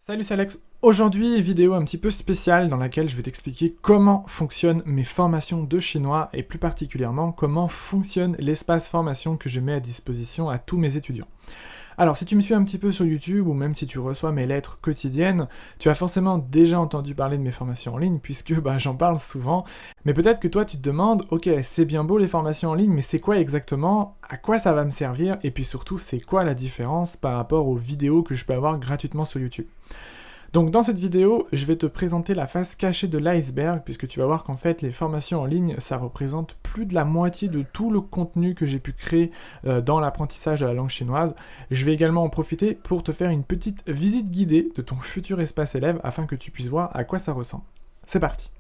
Salut, c'est Alex. Aujourd'hui, vidéo un petit peu spéciale dans laquelle je vais t'expliquer comment fonctionnent mes formations de chinois et plus particulièrement comment fonctionne l'espace formation que je mets à disposition à tous mes étudiants. Alors, si tu me suis un petit peu sur YouTube ou même si tu reçois mes lettres quotidiennes, tu as forcément déjà entendu parler de mes formations en ligne puisque j'en parle souvent. Mais peut-être que toi, tu te demandes, ok, c'est bien beau les formations en ligne, mais c'est quoi exactement? À quoi ça va me servir? Et puis surtout, c'est quoi la différence par rapport aux vidéos que je peux avoir gratuitement sur YouTube? Donc dans cette vidéo, je vais te présenter la face cachée de l'iceberg, puisque tu vas voir qu'en fait, les formations en ligne, ça représente plus de la moitié de tout le contenu que j'ai pu créer dans l'apprentissage de la langue chinoise. Je vais également en profiter pour te faire une petite visite guidée de ton futur espace élève, afin que tu puisses voir à quoi ça ressemble. C'est parti!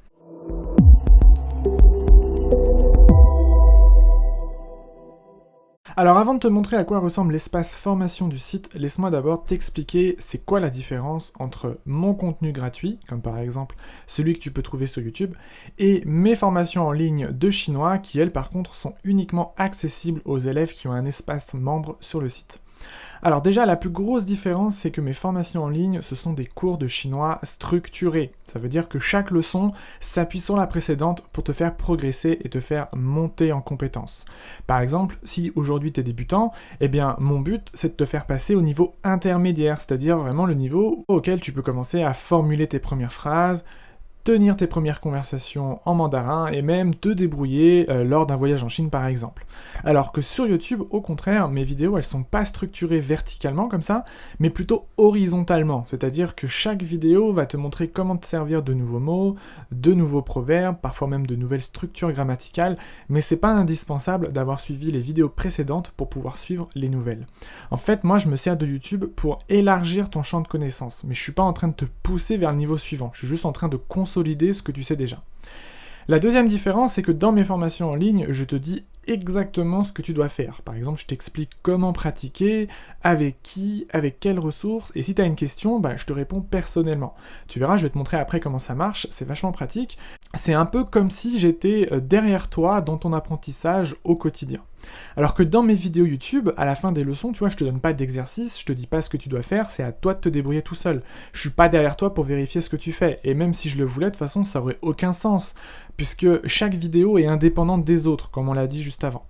Alors avant de te montrer à quoi ressemble l'espace formation du site, laisse-moi d'abord t'expliquer c'est quoi la différence entre mon contenu gratuit, comme par exemple celui que tu peux trouver sur YouTube, et mes formations en ligne de chinois qui elles par contre sont uniquement accessibles aux élèves qui ont un espace membre sur le site. Alors déjà, la plus grosse différence, c'est que mes formations en ligne, ce sont des cours de chinois structurés. Ça veut dire que chaque leçon s'appuie sur la précédente pour te faire progresser et te faire monter en compétences. Par exemple, si aujourd'hui tu es débutant, eh bien mon but, c'est de te faire passer au niveau intermédiaire, c'est-à-dire vraiment le niveau auquel tu peux commencer à formuler tes premières phrases, tenir tes premières conversations en mandarin et même te débrouiller lors d'un voyage en Chine par exemple. Alors que sur YouTube, au contraire, mes vidéos elles sont pas structurées verticalement comme ça, mais plutôt horizontalement, c'est-à-dire que chaque vidéo va te montrer comment te servir de nouveaux mots, de nouveaux proverbes, parfois même de nouvelles structures grammaticales, mais c'est pas indispensable d'avoir suivi les vidéos précédentes pour pouvoir suivre les nouvelles. En fait, moi je me sers de YouTube pour élargir ton champ de connaissances, mais je suis pas en train de te pousser vers le niveau suivant, je suis juste en train de consolider ce que tu sais déjà. La deuxième différence, c'est que dans mes formations en ligne, je te dis exactement ce que tu dois faire. Par exemple, je t'explique comment pratiquer, avec qui, avec quelles ressources, et si tu as une question, je te réponds personnellement. Tu verras, je vais te montrer après comment ça marche, c'est vachement pratique. C'est un peu comme si j'étais derrière toi dans ton apprentissage au quotidien. Alors que dans mes vidéos YouTube, à la fin des leçons, tu vois, je te donne pas d'exercice, je te dis pas ce que tu dois faire, c'est à toi de te débrouiller tout seul. Je suis pas derrière toi pour vérifier ce que tu fais, et même si je le voulais, de toute façon, ça aurait aucun sens, puisque chaque vidéo est indépendante des autres, comme on l'a dit juste avant.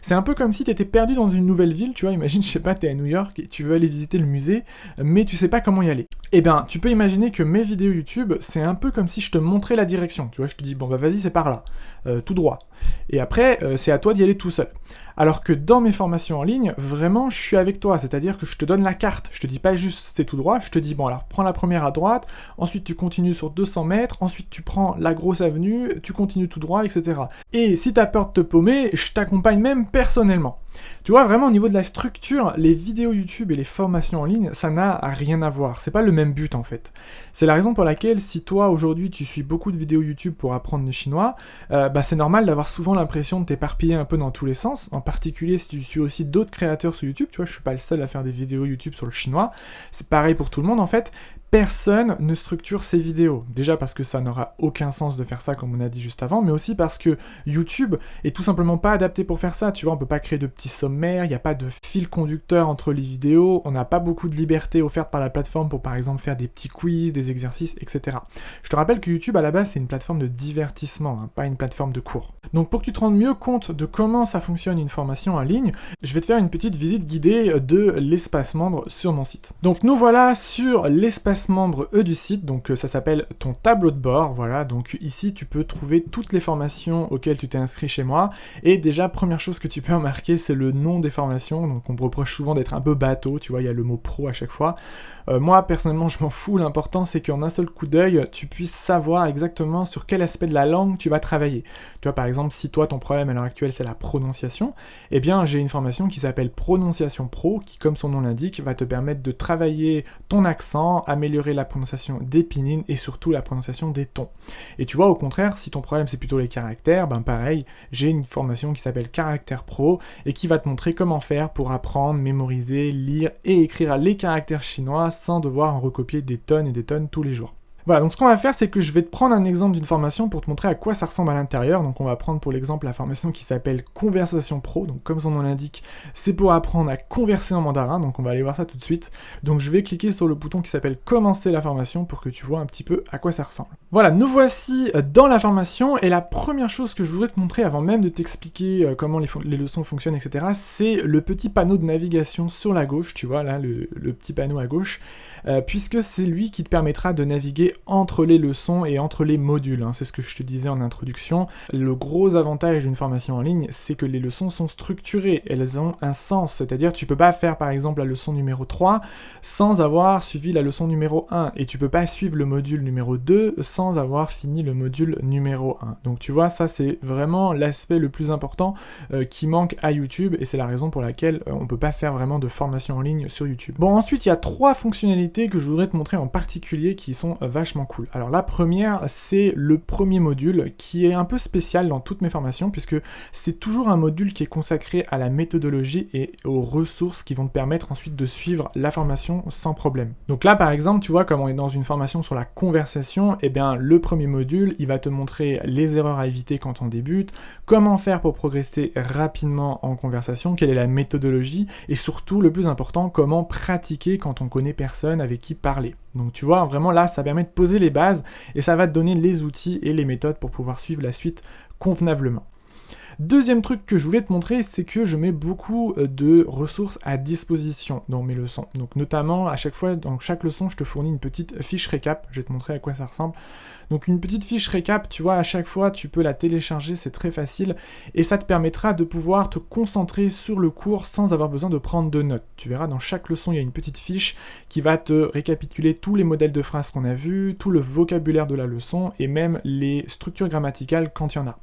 C'est un peu comme si tu étais perdu dans une nouvelle ville, tu vois, imagine, je sais pas, t'es à New York et tu veux aller visiter le musée, mais tu sais pas comment y aller. Eh bien, tu peux imaginer que mes vidéos YouTube, c'est un peu comme si je te montrais la direction, tu vois, je te dis, bon bah vas-y, c'est par là, tout droit. Et après, c'est à toi d'y aller tout seul. Alors que dans mes formations en ligne, vraiment, je suis avec toi, c'est-à-dire que je te donne la carte, je te dis pas juste c'est tout droit, je te dis, bon alors, prends la première à droite, ensuite tu continues sur 200 mètres, ensuite tu prends la grosse avenue, tu continues tout droit, etc. Et si t'as peur de te paumer, je t'accompagne même personnellement. Tu vois, vraiment au niveau de la structure, les vidéos YouTube et les formations en ligne, ça n'a rien à voir, c'est pas le même but en fait. C'est la raison pour laquelle si toi aujourd'hui tu suis beaucoup de vidéos YouTube pour apprendre le chinois, c'est normal d'avoir souvent l'impression de t'éparpiller un peu dans tous les sens, en particulier si tu suis aussi d'autres créateurs sur YouTube, tu vois, je suis pas le seul à faire des vidéos YouTube sur le chinois, c'est pareil pour tout le monde en fait. Personne ne structure ses vidéos. Déjà parce que ça n'aura aucun sens de faire ça comme on a dit juste avant, mais aussi parce que YouTube est tout simplement pas adapté pour faire ça. Tu vois, on peut pas créer de petits sommaires, il n'y a pas de fil conducteur entre les vidéos, on n'a pas beaucoup de liberté offerte par la plateforme pour par exemple faire des petits quiz, des exercices, etc. Je te rappelle que YouTube à la base c'est une plateforme de divertissement, pas une plateforme de cours. Donc pour que tu te rendes mieux compte de comment ça fonctionne une formation en ligne, je vais te faire une petite visite guidée de l'espace membre sur mon site. Donc nous voilà sur l'espace membre du site, donc ça s'appelle ton tableau de bord, voilà, donc ici tu peux trouver toutes les formations auxquelles tu t'es inscrit chez moi, et déjà première chose que tu peux remarquer c'est le nom des formations, donc on me reproche souvent d'être un peu bateau, tu vois, il y a le mot pro à chaque fois. Moi personnellement je m'en fous, l'important c'est qu'en un seul coup d'œil tu puisses savoir exactement sur quel aspect de la langue tu vas travailler. Tu vois par exemple si toi ton problème à l'heure actuelle c'est la prononciation, eh bien j'ai une formation qui s'appelle Prononciation Pro qui comme son nom l'indique va te permettre de travailler ton accent, améliorer la prononciation des pinyin et surtout la prononciation des tons. Et tu vois au contraire si ton problème c'est plutôt les caractères, pareil, j'ai une formation qui s'appelle Caractère Pro et qui va te montrer comment faire pour apprendre, mémoriser, lire et écrire les caractères chinois sans devoir en recopier des tonnes et des tonnes tous les jours. Voilà, donc ce qu'on va faire, c'est que je vais te prendre un exemple d'une formation pour te montrer à quoi ça ressemble à l'intérieur. Donc on va prendre pour l'exemple la formation qui s'appelle Conversation Pro. Donc comme son nom l'indique, c'est pour apprendre à converser en mandarin. Donc on va aller voir ça tout de suite. Donc je vais cliquer sur le bouton qui s'appelle Commencer la formation pour que tu vois un petit peu à quoi ça ressemble. Voilà, nous voici dans la formation et la première chose que je voudrais te montrer avant même de t'expliquer comment les leçons fonctionnent, etc., c'est le petit panneau de navigation sur la gauche, tu vois là, le petit panneau à gauche, puisque c'est lui qui te permettra de naviguer entre les leçons et entre les modules, hein. C'est ce que je te disais en introduction. Le gros avantage d'une formation en ligne, c'est que les leçons sont structurées, elles ont un sens, c'est-à-dire tu peux pas faire par exemple la leçon numéro 3 sans avoir suivi la leçon numéro 1, et tu peux pas suivre le module numéro 2 sans avoir fini le module numéro 1. Donc tu vois, ça c'est vraiment l'aspect le plus important qui manque à YouTube, et c'est la raison pour laquelle on peut pas faire vraiment de formation en ligne sur YouTube. Bon, ensuite il y a 3 fonctionnalités que je voudrais te montrer en particulier qui sont vachement cool. Alors la première, c'est le premier module qui est un peu spécial dans toutes mes formations, puisque c'est toujours un module qui est consacré à la méthodologie et aux ressources qui vont te permettre ensuite de suivre la formation sans problème. Donc là par exemple, tu vois, comme on est dans une formation sur la conversation, et bien le premier module, il va te montrer les erreurs à éviter quand on débute, comment faire pour progresser rapidement en conversation, quelle est la méthodologie, et surtout, le plus important, comment pratiquer quand on connaît personne avec qui parler. Donc tu vois, vraiment là, ça permet de poser les bases et ça va te donner les outils et les méthodes pour pouvoir suivre la suite convenablement. Deuxième truc que je voulais te montrer, c'est que je mets beaucoup de ressources à disposition dans mes leçons. Donc notamment, à chaque fois, dans chaque leçon, je te fournis une petite fiche récap. Je vais te montrer à quoi ça ressemble. Donc une petite fiche récap, tu vois, à chaque fois, tu peux la télécharger, c'est très facile. Et ça te permettra de pouvoir te concentrer sur le cours sans avoir besoin de prendre de notes. Tu verras, dans chaque leçon, il y a une petite fiche qui va te récapituler tous les modèles de phrases qu'on a vus, tout le vocabulaire de la leçon et même les structures grammaticales quand il y en a.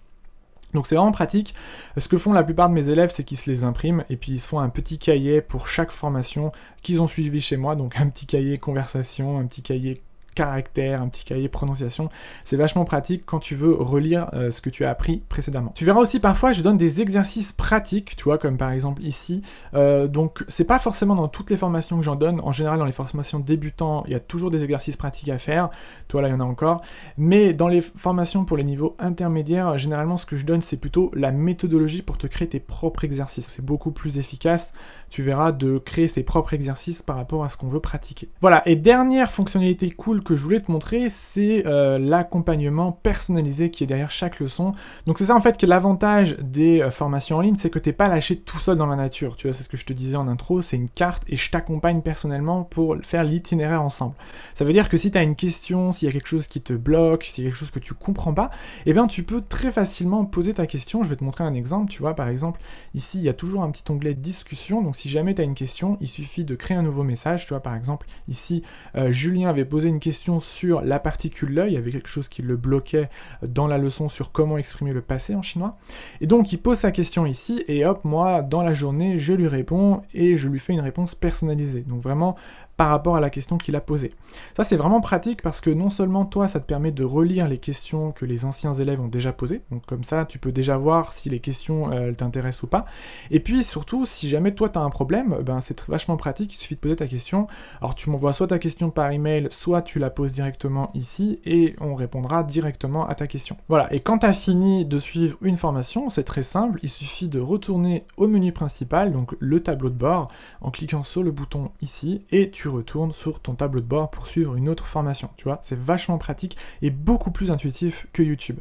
Donc c'est vraiment pratique. Ce que font la plupart de mes élèves, c'est qu'ils se les impriment et puis ils se font un petit cahier pour chaque formation qu'ils ont suivi chez moi. Donc un petit cahier conversation, un petit cahier caractère, un petit cahier prononciation. C'est vachement pratique quand tu veux relire ce que tu as appris précédemment. Tu verras aussi parfois, je donne des exercices pratiques, tu vois, comme par exemple ici. Donc c'est pas forcément dans toutes les formations que j'en donne. En général, dans les formations débutants, il y a toujours des exercices pratiques à faire. Toi, là, il y en a encore. Mais dans les formations pour les niveaux intermédiaires, généralement, ce que je donne, c'est plutôt la méthodologie pour te créer tes propres exercices. C'est beaucoup plus efficace, tu verras, de créer ses propres exercices par rapport à ce qu'on veut pratiquer. Voilà, et dernière fonctionnalité cool que je voulais te montrer, c'est l'accompagnement personnalisé qui est derrière chaque leçon. Donc c'est ça en fait qui est l'avantage des formations en ligne, c'est que t'es pas lâché tout seul dans la nature. Tu vois, c'est ce que je te disais en intro, c'est une carte et je t'accompagne personnellement pour faire l'itinéraire ensemble. Ça veut dire que si tu as une question, s'il y a quelque chose qui te bloque, s'il y a quelque chose que tu comprends pas, eh bien tu peux très facilement poser ta question. Je vais te montrer un exemple, tu vois, par exemple, ici il y a toujours un petit onglet discussion, donc si jamais tu as une question, il suffit de créer un nouveau message, tu vois, par exemple, ici, Julien avait posé une question sur la particule l'œil, il y avait quelque chose qui le bloquait dans la leçon sur comment exprimer le passé en chinois, et donc il pose sa question ici, et hop, moi, dans la journée, je lui réponds, et je lui fais une réponse personnalisée, donc vraiment par rapport à la question qu'il a posée. Ça, c'est vraiment pratique parce que non seulement toi, ça te permet de relire les questions que les anciens élèves ont déjà posées, donc comme ça, tu peux déjà voir si les questions t'intéressent ou pas, et puis surtout, si jamais toi, tu as un problème, ben, c'est vachement pratique, il suffit de poser ta question, alors tu m'envoies soit ta question par email, soit tu la poses directement ici, et on répondra directement à ta question. Voilà, et quand tu as fini de suivre une formation, c'est très simple, il suffit de retourner au menu principal, donc le tableau de bord, en cliquant sur le bouton ici, et tu retournes sur ton tableau de bord pour suivre une autre formation, tu vois, c'est vachement pratique et beaucoup plus intuitif que YouTube.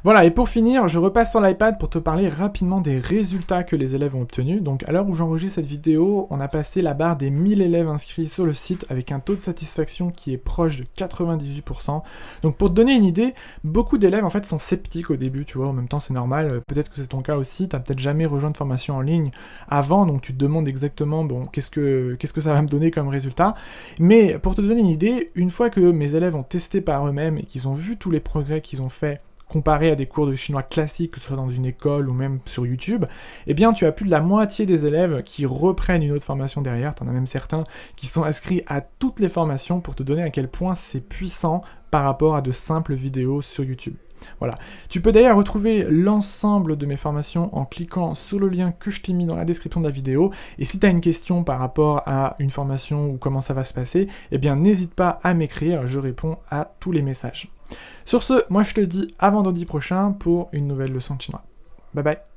Voilà, et pour finir, je repasse sur l'iPad pour te parler rapidement des résultats que les élèves ont obtenus. Donc à l'heure où j'enregistre cette vidéo, on a passé la barre des 1000 élèves inscrits sur le site avec un taux de satisfaction qui est proche de 98%. Donc pour te donner une idée, beaucoup d'élèves en fait sont sceptiques au début, tu vois, en même temps c'est normal, peut-être que c'est ton cas aussi, t'as peut-être jamais rejoint de formation en ligne avant, donc tu te demandes exactement, bon, qu'est-ce que ça va me donner comme résultat. Mais pour te donner une idée, une fois que mes élèves ont testé par eux-mêmes et qu'ils ont vu tous les progrès qu'ils ont fait comparé à des cours de chinois classiques, que ce soit dans une école ou même sur YouTube, eh bien tu as plus de la moitié des élèves qui reprennent une autre formation derrière, t'en as même certains qui sont inscrits à toutes les formations pour te donner à quel point c'est puissant par rapport à de simples vidéos sur YouTube. Voilà. Tu peux d'ailleurs retrouver l'ensemble de mes formations en cliquant sur le lien que je t'ai mis dans la description de la vidéo. Et si tu as une question par rapport à une formation ou comment ça va se passer, eh bien n'hésite pas à m'écrire, je réponds à tous les messages. Sur ce, moi je te dis à vendredi prochain pour une nouvelle leçon de chinois. Bye bye.